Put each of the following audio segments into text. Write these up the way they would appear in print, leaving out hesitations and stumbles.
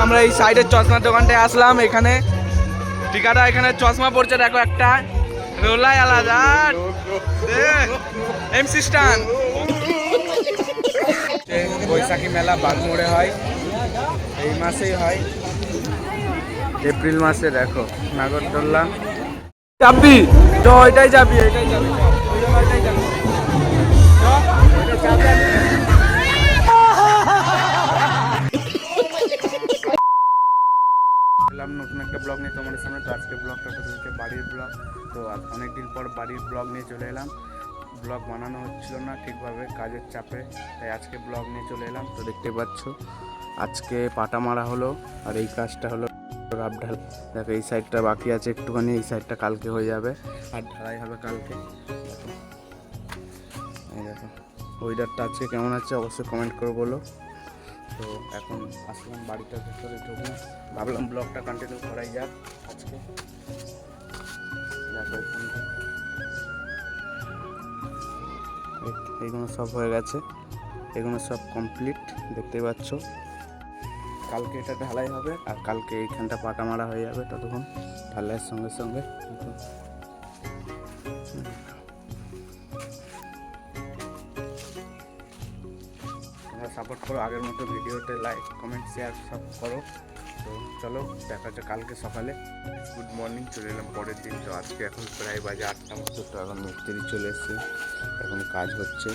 আমরা এই সাইডের চশমার দোকানটায় আসলাম। এখানে টিকাটা এখানে চশমা পড়ছে দেখো একটা রোলাই আলাদা এমসি স্টান। বৈশাখী মেলা বাগমোড়ে হয়, এই মাসেই হয়, এপ্রিল মাসে। দেখো নাগরদোল্লা যাবি তো ওইটাই যাবি, এটাই যাবি, ওইটাই যাবি। নতুন একটা ব্লগ নিয়ে তোমাদের সামনে। তো আজকে ব্লগটা হচ্ছে বাড়ির ব্লগ। তো অনেকদিন পর বাড়ির ব্লগ নিয়ে চলে এলাম। ব্লগ বানানো হচ্ছিল না ঠিকভাবে কাজের চাপে, তাই আজকে ব্লগ নিয়ে চলে এলাম। তো দেখতে পাচ্ছ আজকে পাটা মারা হলো, আর এই কাজটা হলো রাব ঢাল। দেখো এই সাইডটা বাকি আছে একটুখানি, এই সাইডটা কালকে হয়ে যাবে আর ঢালাই হবে কালকে। এই দেখো ওয়েদারটা আজকে কেমন আছে অবশ্যই কমেন্ট করে বলো। তো এখন আসলাম বাড়িটার ভেতরে ঢুকবো, ভাবলাম ব্লগটা কন্টিনিউ করাই যাক আজকে। দেখো এইগুলো সব হয়ে গেছে, এগুলো সব কমপ্লিট দেখতে পাচ্ছ। কালকে এটা ঢালাই হবে আর কালকে এইখানটা পাটা মারা হয়ে যাবে। ততক্ষণ ঢালাইয়ের সঙ্গে সঙ্গে সাপোর্ট করো, আগের মতো ভিডিওতে লাইক কমেন্ট শেয়ার সব করো। তো চলো দেখা হচ্ছে কালকে সকালে। গুড মর্নিং, চলে এলাম পরের দিন। তো আজকে এখন প্রায় বাজে 8টা মতো। তো এখন মিস্ত্রি চলে এসছে, এখন কাজ হচ্ছে।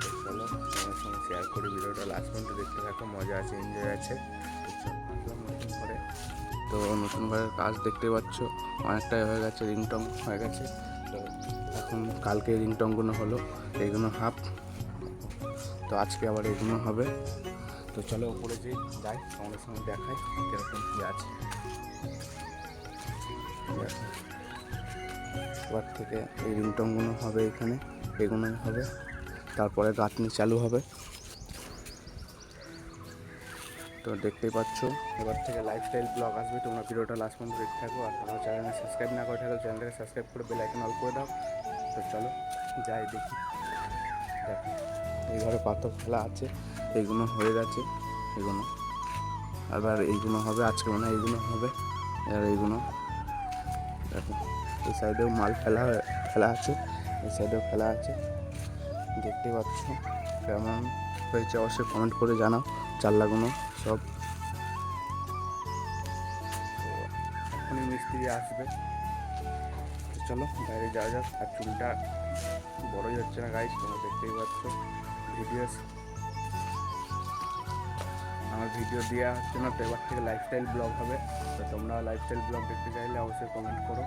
তো চলো আমার সঙ্গে শেয়ার করি ভিডিওটা, লাস্ট পর্যন্ত দেখতে থাকো, মজা আছে, এনজয় আছে। নতুন করে, তো নতুন ঘরের কাজ দেখতে পাচ্ছ অনেকটাই হয়ে গেছে, রিংটং হয়ে গেছে। তো এখন কালকে রিংটংগুলো হলো, এইগুলো হাফ, তো আজকে আবার এগুলো হবে। তো চলো উপরে যাই, আমাদের সঙ্গে দেখাই কীরকম কী আছে। এবার থেকে এই রিংটংগুলো হবে, এখানে এগুলোই হবে, তারপরে গাঁথনি চালু হবে। তো দেখতেই পাচ্ছ এবার থেকে লাইফস্টাইল ব্লগ আসবে, তোমরা ভিডিওটা লাস্ট পর্যন্ত দেখতে থাকো। আর তোমরা চ্যানেলে সাবস্ক্রাইব না করে থাকো চ্যানেলটাকে সাবস্ক্রাইব করে বেল আইকন অল করে দাও। তো চলো যাই দেখি। দেখো এই ঘরে পাথর ফেলা আছে, এইগুলো হয়ে গেছে, এগুলো আবার এইগুলো হবে আজকে, মনে হয় এইগুলো হবে। আর এইগুলো দেখো এই সাইডেও মাল ফেলা আছে, এই সাইডেও ফেলা আছে, দেখতে পাচ্ছ। কেমন হয়েছে অবশ্যই কমেন্ট করে জানাও। চাল্লাগুলো সব এখনই মিস্ত্রি আসবে। চলো বাইরে যাওয়া যাক। আর চুলটা বড়ই হচ্ছে না গাইস, তোমরা দেখতেই পাচ্ছ। আমার ভিডিও দেওয়া হচ্ছে না, তো এবার থেকে লাইফস্টাইল ব্লগ হবে। তো তোমরা লাইফস্টাইল ব্লগ দেখতে চাইলে অবশ্যই কমেন্ট করো।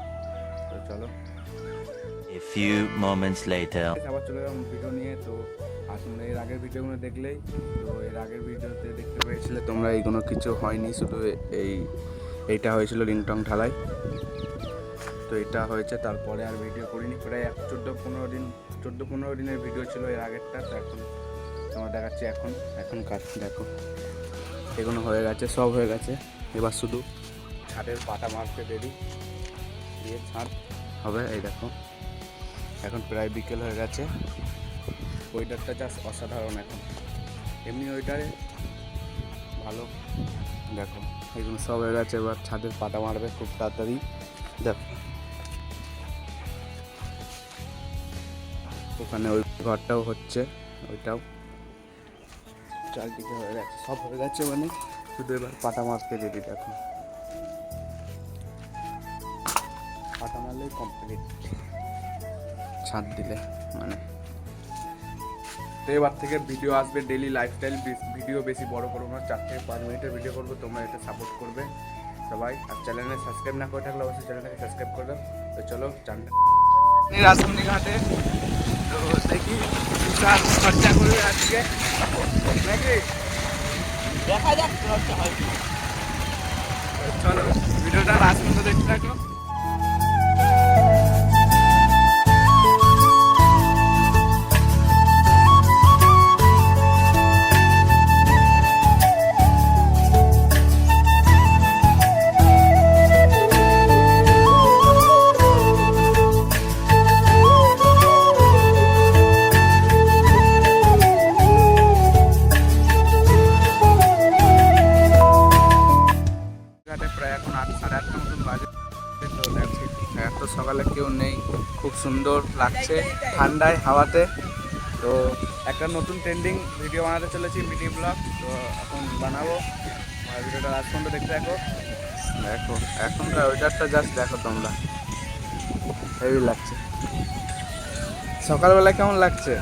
তো চলো A few moments later. আবার চলে গেলাম ভিডিও নিয়ে। তো আর তোমরা এর আগের ভিডিওগুলো দেখলেই, তো এর আগের ভিডিওতে দেখতে পেয়েছিলে তোমরা এইগুলো কিছু হয়নি, শুধু এইটা হয়েছিল রিংটং ঢালাই। তো এটা হয়েছে, তারপরে আর ভিডিও করিনি। প্রায় 14-15 দিনের ভিডিও ছিল এর আগেরটা। তো এখন তোমার দেখাচ্ছি এখন কাজ। দেখো এগুলো হয়ে গেছে, সব হয়ে গেছে। এবার শুধু ছাদের পাটা মারতে দেরি দিয়ে ছাদ হবে। এই দেখো এখন প্রায় বিকেল হয়ে গেছে, ওয়েদারটা জাস্ট অসাধারণ এখন, এমনি ওয়েদারে ভালো। দেখো এগুলো সব হয়ে গেছে, এবার ছাদের পাটা মারবে খুব তাড়াতাড়ি। দেখো ওখানে ওই ঘরটাও হচ্ছে, ওইটাও চারদিকে হয়ে গেছে, সব হয়ে গেছে, মানে শুধু এবার পাটা মারতে রেডি। দেখো পাটা মারলেই কমপ্লিট, ছাদ দিলে মানে। তো এবার থেকে ভিডিও আসবে ডেইলি লাইফস্টাইল ভিডিও, বেশি বড় করবো না, 4 থেকে 5 মিনিটের ভিডিও করবো। তোমরা এটা সাপোর্ট করবে সবাই। আর চ্যানেলে সাবস্ক্রাইব না করে থাকলে অবশ্যই চ্যানেলটাকে সাবস্ক্রাইব করে দাও। তো চলো চানটা রাজমণি ঘাটে, তো দেখি বিশাল খরচা করবে আজকে নাকি, দেখা যাক খরচা হয়। চলো ভিডিওটা লাস্ট পর্যন্ত দেখতে থাকো। সকালে কেউ নেই, খুব সুন্দর লাগছে ঠান্ডায় হাওয়াতে। তো একটা নতুন ট্রেন্ডিং ভিডিও বানাতে চলেছি, মিনি ব্লগ। তো এখন বানাবো, আর ভিডিওটা লাস্ট পর্যন্ত দেখতে দেখো। দেখো এখনকার ওয়েদারটা জাস্ট দেখো তোমরা, হেভি লাগছে। সকালবেলা কেমন লাগছে?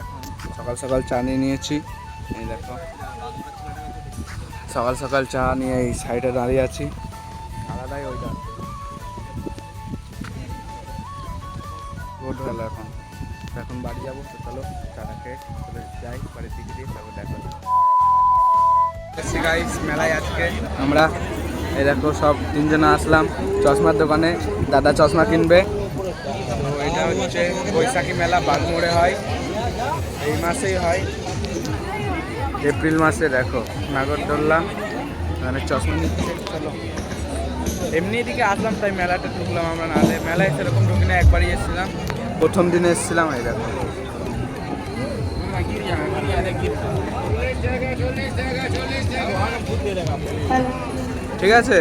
এখন সকাল সকাল চা নিয়ে নিয়েছি, এই দেখো সকাল সকাল চা নিয়ে এই সাইডে দাঁড়িয়ে আছি। আলাদাই ওইটা রোড হলো এখন। তো এখন বাড়ি যাবো, তো চলো চাটা খেয়ে চলে যাই বাড়ির দিকে দিয়ে, তারপর দেখো। গাইস মেলায় আজকে আমরা এই দেখো সব তিনজনে আসলাম চশমার দোকানে, দাদা চশমা কিনবে। তো এটা হচ্ছে বৈশাখী মেলা, বাগমোড়ে হয়, এই মাসেই হয়, এপ্রিল মাসে। দেখো নাগরদোল্লা, মানে চশমা নিচ্ছে। চলো এমনি এদিকে আসলাম, তাই মেলাটা ঢুকলাম আমরা, নাহলে মেলায় সেরকম ঢুকি না, একবারই এসেছিলাম, প্রথম দিনে এসেছিলাম। এই দেখো ঠিক আছে,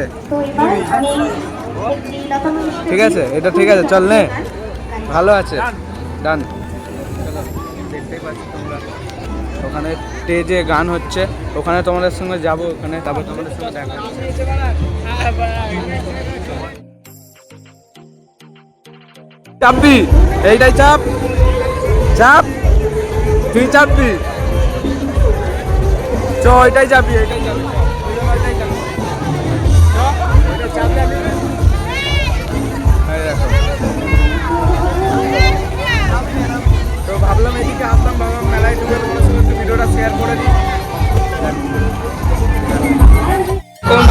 ঠিক আছে, এটা ঠিক আছে, চল নে, ভালো আছে, ডান। দেখতেই পাচ্ছ তোমরা ওখানে স্টেজে গান হচ্ছে, ওখানে তোমাদের সঙ্গে যাবো, ওখানে তারপর তোমাদের সঙ্গে দেখা হচ্ছে। চাপবি, এইটাই চাপ, চাপ, তুই চাপবি, চ এটাই চাপবি, এটাই চাপবি, তো ভাবলাম এদিকে আসলাম, ভাবলাম মেলায় ঢুকে তোমার সঙ্গে একটু ভিডিওটা শেয়ার করে দিই।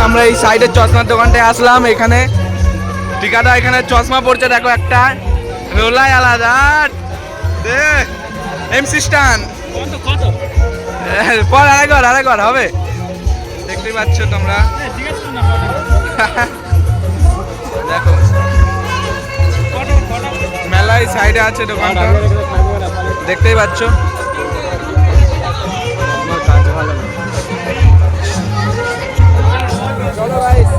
আমরা এই সাইডের চশমার দোকানটায় আসলাম, এখানে টিকাটা এখানে চশমা পড়ছে, দেখো একটা রোলাই আলাদা এমসি স্টান পর আরেকবার হবে, দেখতেই পাচ্ছ তোমরা। দেখো মেলায় সাইডে আছে দোকানটা, দেখতেই পাচ্ছ। চলো গাইস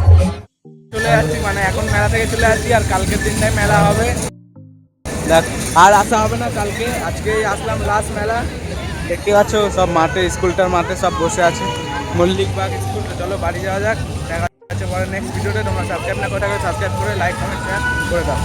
চলে যাচ্ছি, মানে এখন মেলা থেকে চলে যাচ্ছি, আর কালকের দিনটাই মেলা হবে। দেখ আর আসা হবে না কালকে, আজকেই আসলাম লাস্ট মেলা। দেখতে পাচ্ছ সব মাঠে, স্কুলটার মাঠে সব বসে আছে, মল্লিকবাগ স্কুল। চলো বাড়ি যাওয়া যাক, দেখা যাচ্ছে পরে নেক্সট ভিডিওতে। তোমরা সাবস্ক্রাইব না করে থাকলে সাবস্ক্রাইব করে লাইক কমেন্ট শেয়ার করে দাও।